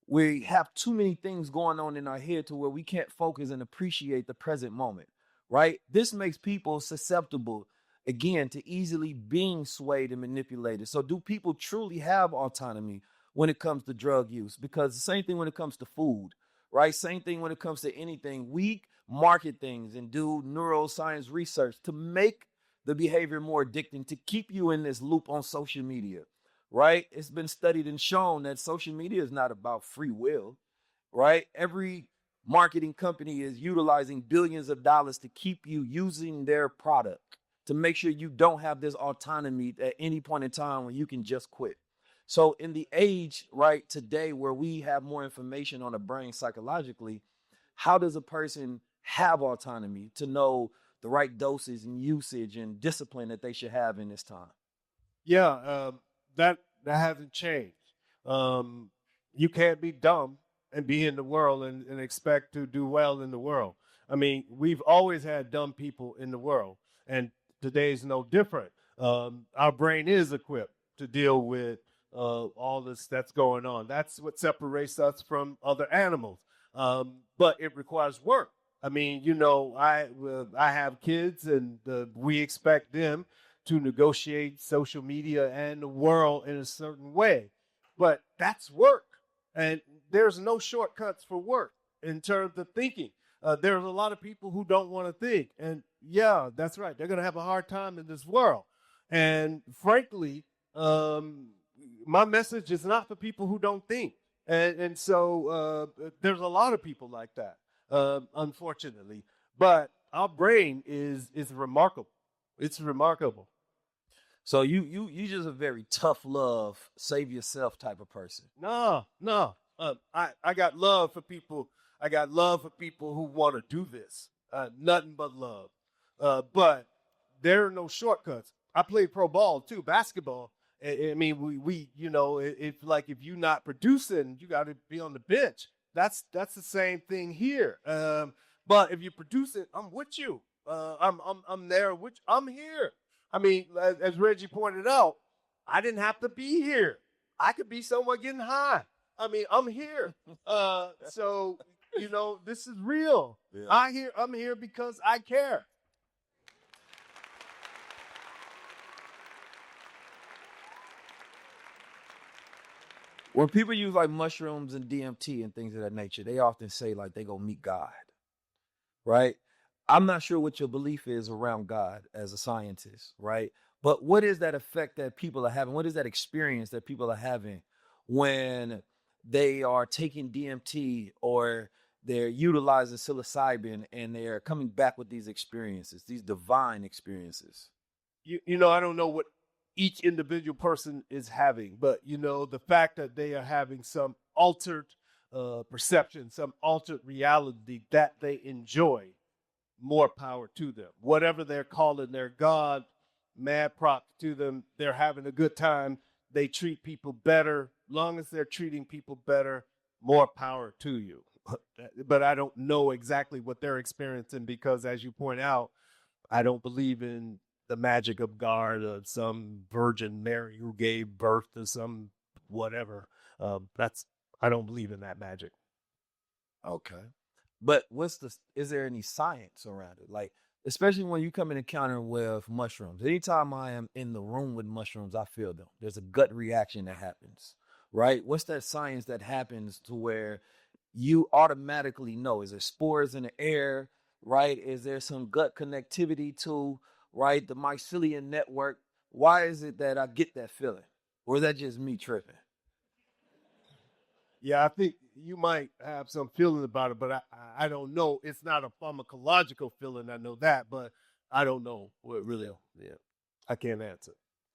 we have too many things going on in our head to where we can't focus and appreciate the present moment, right? This makes people susceptible, again, to easily being swayed and manipulated. So do people truly have autonomy when it comes to drug use? Because the same thing when it comes to food, right? Same thing when it comes to anything. We market things and do neuroscience research to make the behavior more addicting, to keep you in this loop on social media, right? It's been studied and shown that social media is not about free will, right? Every marketing company is utilizing billions of dollars to keep you using their product, to make sure you don't have this autonomy at any point in time when you can just quit. So in the age, right, today, where we have more information on the brain psychologically, how does a person have autonomy to know the right doses and usage and discipline that they should have in this time? Yeah, that hasn't changed. You can't be dumb and be in the world and expect to do well in the world. I mean, we've always had dumb people in the world. And today's no different. Our brain is equipped to deal with all this that's going on. That's what separates us from other animals. But it requires work. I mean, I have kids, and we expect them to negotiate social media and the world in a certain way. But that's work. And there's no shortcuts for work in terms of thinking. There's a lot of people who don't want to think. And yeah, that's right. They're going to have a hard time in this world. And frankly, my message is not for people who don't think. And so there's a lot of people like that, unfortunately. But our brain is remarkable. It's remarkable. So you just a very tough love, save yourself type of person. No. I got love for people. I got love for people who want to do this. Nothing but love. But there are no shortcuts. I played pro ball too, basketball. I mean, we if you're not producing, you got to be on the bench. That's the same thing here. But if you produce it, I'm with you. I'm there. I'm here. I mean, as Reggie pointed out, I didn't have to be here. I could be somewhere getting high. I mean, I'm here. So this is real. Yeah. I'm here because I care. When people use like mushrooms and DMT and things of that nature, they often say like they go meet God, right? I'm not sure what your belief is around God as a scientist, right? But what is that effect that people are having? What is that experience that people are having when they are taking DMT or they're utilizing psilocybin and they're coming back with these experiences, these divine experiences? I don't know what each individual person is having, but the fact that they are having some altered perception, some altered reality that they enjoy, more power to them. Whatever they're calling their God, mad props to them. They're having a good time. They treat people better. Long as they're treating people better, more power to you. But I don't know exactly what they're experiencing because, as you point out, I don't believe in the magic of God or some Virgin Mary who gave birth to some whatever. I don't believe in that magic. Okay. But is there any science around it? Like, especially when you come in encounter with mushrooms. Anytime I am in the room with mushrooms, I feel them. There's a gut reaction that happens, right? What's that science that happens to where you automatically know? Is there spores in the air, right? Is there some gut connectivity to, right, the mycelium network? Why is it that I get that feeling? Or is that just me tripping? Yeah, I think you might have some feeling about it, but I don't know. It's not a pharmacological feeling. I know that, but I don't know what really. Yeah, I can't answer.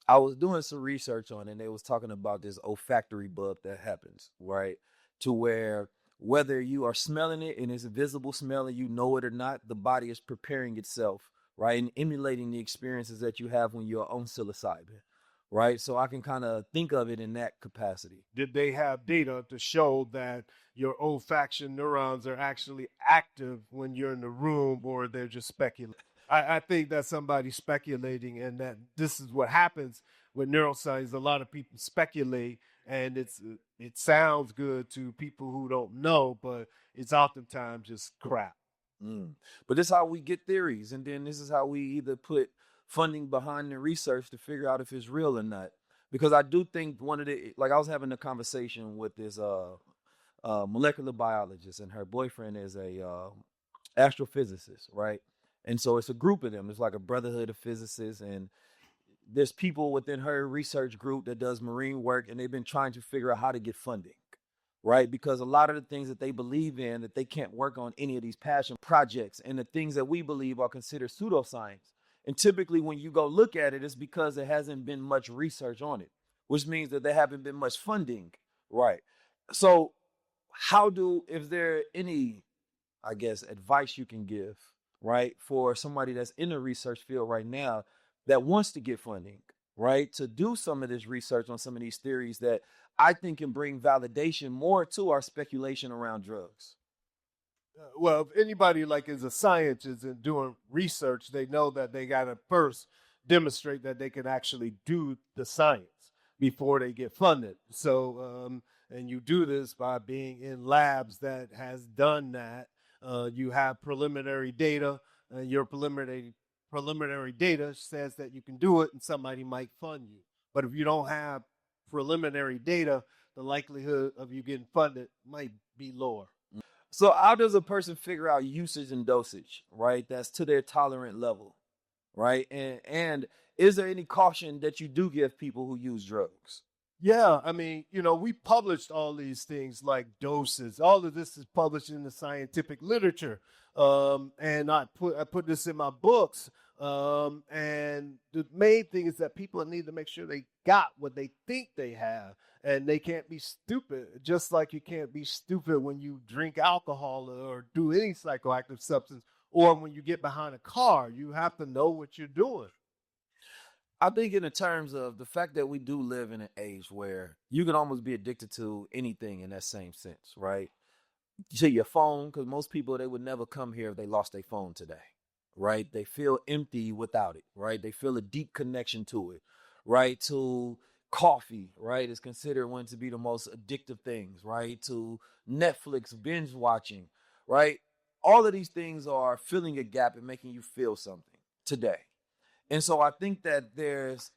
I was doing some research on it, and they was talking about this olfactory bug that happens, right? To where whether you are smelling it and it's a visible smell and you know it or not, the body is preparing itself, right? And emulating the experiences that you have when you're on psilocybin. Right. So I can kind of think of it in that capacity. Did they have data to show that your olfaction neurons are actually active when you're in the room, or they're just speculating? I think that somebody's speculating, and that this is what happens with neuroscience. A lot of people speculate, and it sounds good to people who don't know, but it's oftentimes just crap. But this is how we get theories, and then this is how we either put funding behind the research to figure out if it's real or not. Because I do think I was having a conversation with this molecular biologist, and her boyfriend is a astrophysicist, right? And so it's a group of them. It's like a brotherhood of physicists, and there's people within her research group that does marine work, and they've been trying to figure out how to get funding, right? Because a lot of the things that they believe in, that they can't work on any of these passion projects, and the things that we believe are considered pseudoscience. And typically when you go look at it, it's because there hasn't been much research on it, which means that there haven't been much funding, right? So is there any, I guess, advice you can give, right, for somebody that's in the research field right now that wants to get funding, right, to do some of this research on some of these theories that I think can bring validation more to our speculation around drugs? Well, if anybody like is a scientist and doing research, they know that they got to first demonstrate that they can actually do the science before they get funded. So, and you do this by being in labs that has done that. You have preliminary data, and your preliminary data says that you can do it, and somebody might fund you. But if you don't have preliminary data, the likelihood of you getting funded might be lower. So how does a person figure out usage and dosage, right? That's to their tolerant level, right? And is there any caution that you do give people who use drugs? Yeah, I mean, we published all these things like doses. All of this is published in the scientific literature, and I put this in my books. And the main thing is that people need to make sure they got what they think they have, and they can't be stupid. Just like you can't be stupid when you drink alcohol or do any psychoactive substance, or when you get behind a car. You have to know what you're doing. I think in the terms of the fact that we do live in an age where you can almost be addicted to anything in that same sense, right? To your phone, because most people, they would never come here if they lost their phone today, right? They feel empty without it, right? They feel a deep connection to it, right? To coffee, right? Is considered one to be the most addictive things, right? To Netflix, binge watching, right? All of these things are filling a gap and making you feel something today. And so I think that there's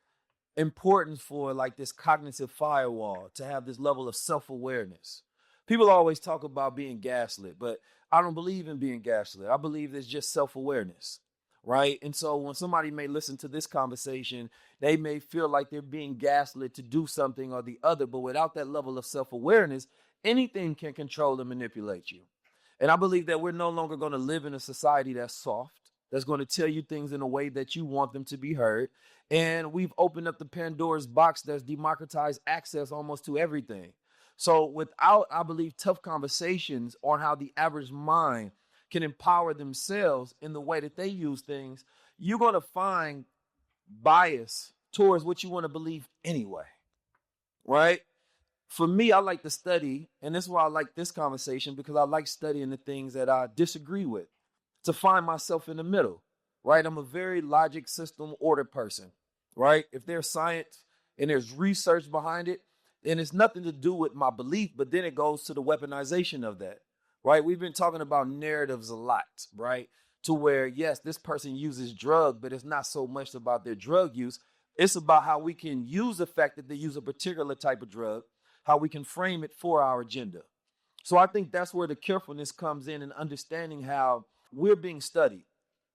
importance for like this cognitive firewall to have this level of self-awareness. People always talk about being gaslit, but I don't believe in being gaslit. I believe it's just self-awareness, right? And so when somebody may listen to this conversation, they may feel like they're being gaslit to do something or the other, but without that level of self-awareness, anything can control and manipulate you. And I believe that we're no longer going to live in a society that's soft, that's going to tell you things in a way that you want them to be heard. And we've opened up the Pandora's box that's democratized access almost to everything. So without, I believe, tough conversations on how the average mind can empower themselves in the way that they use things, you're going to find bias towards what you want to believe anyway, right? For me, I like to study, and this is why I like this conversation, because I like studying the things that I disagree with, to find myself in the middle, right? I'm a very logic, system, order person, right? If there's science and there's research behind it, then it's nothing to do with my belief, but then it goes to the weaponization of that, right? We've been talking about narratives a lot, right? To where, yes, this person uses drug, but it's not so much about their drug use. It's about how we can use the fact that they use a particular type of drug, how we can frame it for our agenda. So I think that's where the carefulness comes in and understanding how we're being studied.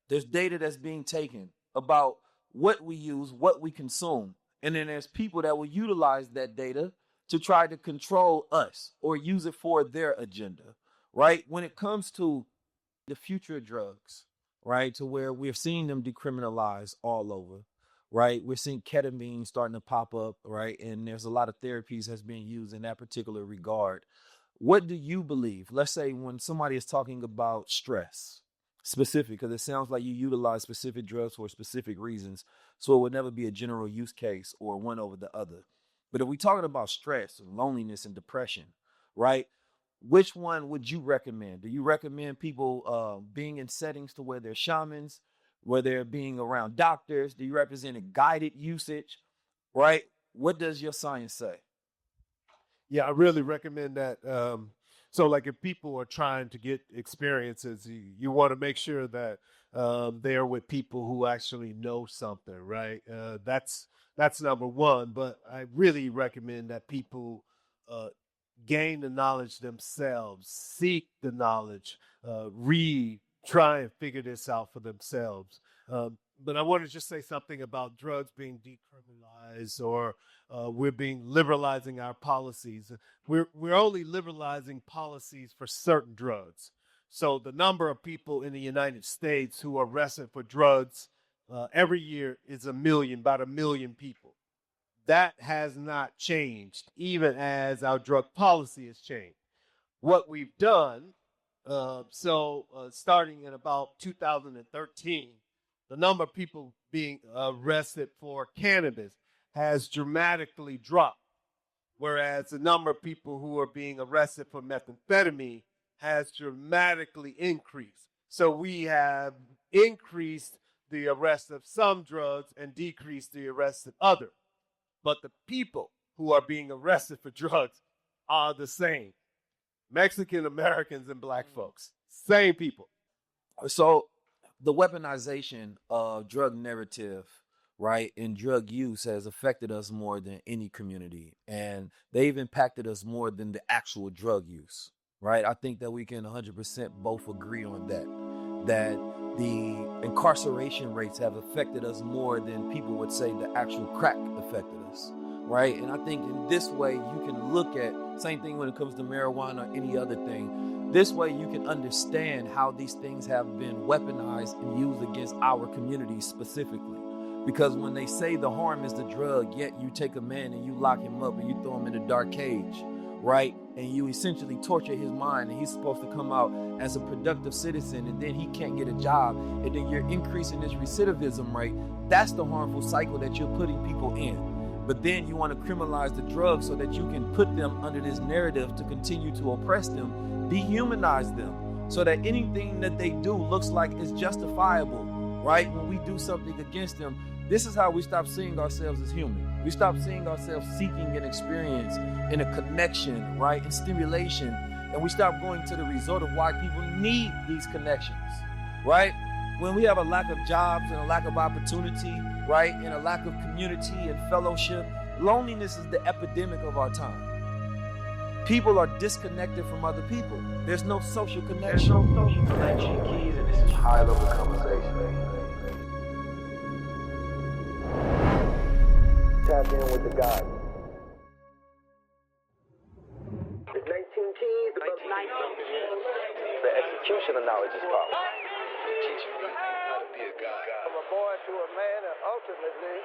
There's data that's being taken about what we use, what we consume. And then there's people that will utilize that data to try to control us or use it for their agenda, right? When it comes to the future of drugs, right, to where we're seeing them decriminalized all over, right? We're seeing ketamine starting to pop up, right? And there's a lot of therapies that's being used in that particular regard. What do you believe? Let's say when somebody is talking about stress, specific, because it sounds like you utilize specific drugs for specific reasons, so it would never be a general use case or one over the other. But if we're talking about stress and loneliness and depression, right, which one would you recommend? Do you recommend people being in settings to where they're shamans, where they're being around doctors? Do you represent a guided usage, right? What does your science say? Yeah, I really recommend that. So, like, if people are trying to get experiences, you want to make sure that they're with people who actually know something, right? That's number one. But I really recommend that people gain the knowledge themselves, seek the knowledge, read, try and figure this out for themselves. But I want to just say something about drugs being decriminalized, or we're being liberalizing our policies. We're only liberalizing policies for certain drugs. So the number of people in the United States who are arrested for drugs every year is about 1 million people. That has not changed, even as our drug policy has changed. What we've done, starting in about 2013, the number of people being arrested for cannabis has dramatically dropped, whereas the number of people who are being arrested for methamphetamine has dramatically increased. So we have increased the arrest of some drugs and decreased the arrest of others. But the people who are being arrested for drugs are the same. Mexican Americans and black folks, same people. So the weaponization of drug narrative, right, and drug use has affected us more than any community. And they've impacted us more than the actual drug use, right? I think that we can 100% both agree on that the incarceration rates have affected us more than people would say the actual crack affected us, right? And I think in this way, you can look at, same thing when it comes to marijuana or any other thing, this way you can understand how these things have been weaponized and used against our communities specifically. Because when they say the harm is the drug, yet you take a man and you lock him up and you throw him in a dark cage, right? And you essentially torture his mind, and he's supposed to come out as a productive citizen, and then he can't get a job, and then you're increasing his recidivism rate. That's the harmful cycle that you're putting people in. But then you want to criminalize the drugs so that you can put them under this narrative to continue to oppress them, dehumanize them, so that anything that they do looks like it's justifiable, right? When we do something against them, this is how we stop seeing ourselves as human. We stop seeing ourselves seeking an experience and a connection, right, and stimulation. And we stop going to the result of why people need these connections, right? When we have a lack of jobs and a lack of opportunity, right, and a lack of community and fellowship, loneliness is the epidemic of our time. People are disconnected from other people. There's no social connection. There's no social connection, Keys, and this is high-level conversation. Tap in with the guy. It's 19 keys, the 19 keys. The execution of knowledge is power. Teach me how to be a guy. From a boy to a man, and ultimately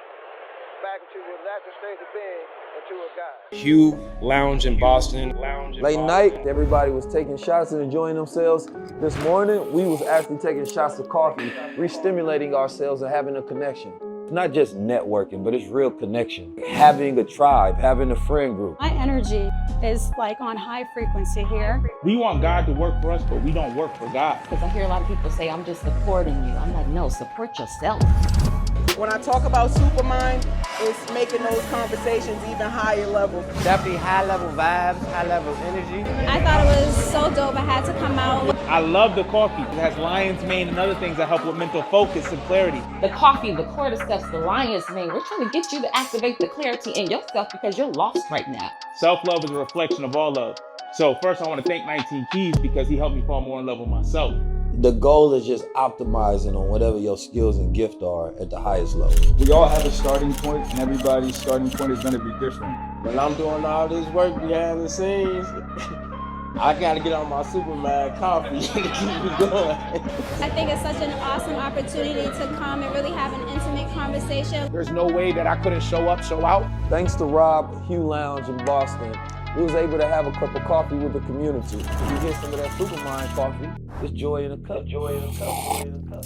back into the natural state of being, into a guy. Hugh Lounge in Boston. Late night, everybody was taking shots and enjoying themselves. This morning, we was actually taking shots of coffee, re-stimulating ourselves and having a connection. It's not just networking, but it's real connection. Having a tribe, having a friend group. My energy is like on high frequency here. We want God to work for us, but we don't work for God. Because I hear a lot of people say, I'm just supporting you. I'm like, no, support yourself. When I talk about Supermind, it's making those conversations even higher level. Definitely high level vibes, high level energy. I thought it was so dope. I had to come out. I love the coffee. It has lion's mane and other things that help with mental focus and clarity. The coffee, the cordyceps, the lion's mane. We're trying to get you to activate the clarity in yourself because you're lost right now. Self-love is a reflection of all love. So first I want to thank 19 Keys because he helped me fall more in love with myself. The goal is just optimizing on whatever your skills and gift are at the highest level. We all have a starting point, and everybody's starting point is going to be different. When I'm doing all this work behind the scenes, I got to get on my Superman coffee to keep me going. I think it's such an awesome opportunity to come and really have an intimate conversation. There's no way that I couldn't show up, show out. Thanks to Rob, Hugh Lounge in Boston, we was able to have a cup of coffee with the community. If you get some of that Supermind coffee, it's joy in a cup, joy in a cup, joy in a cup.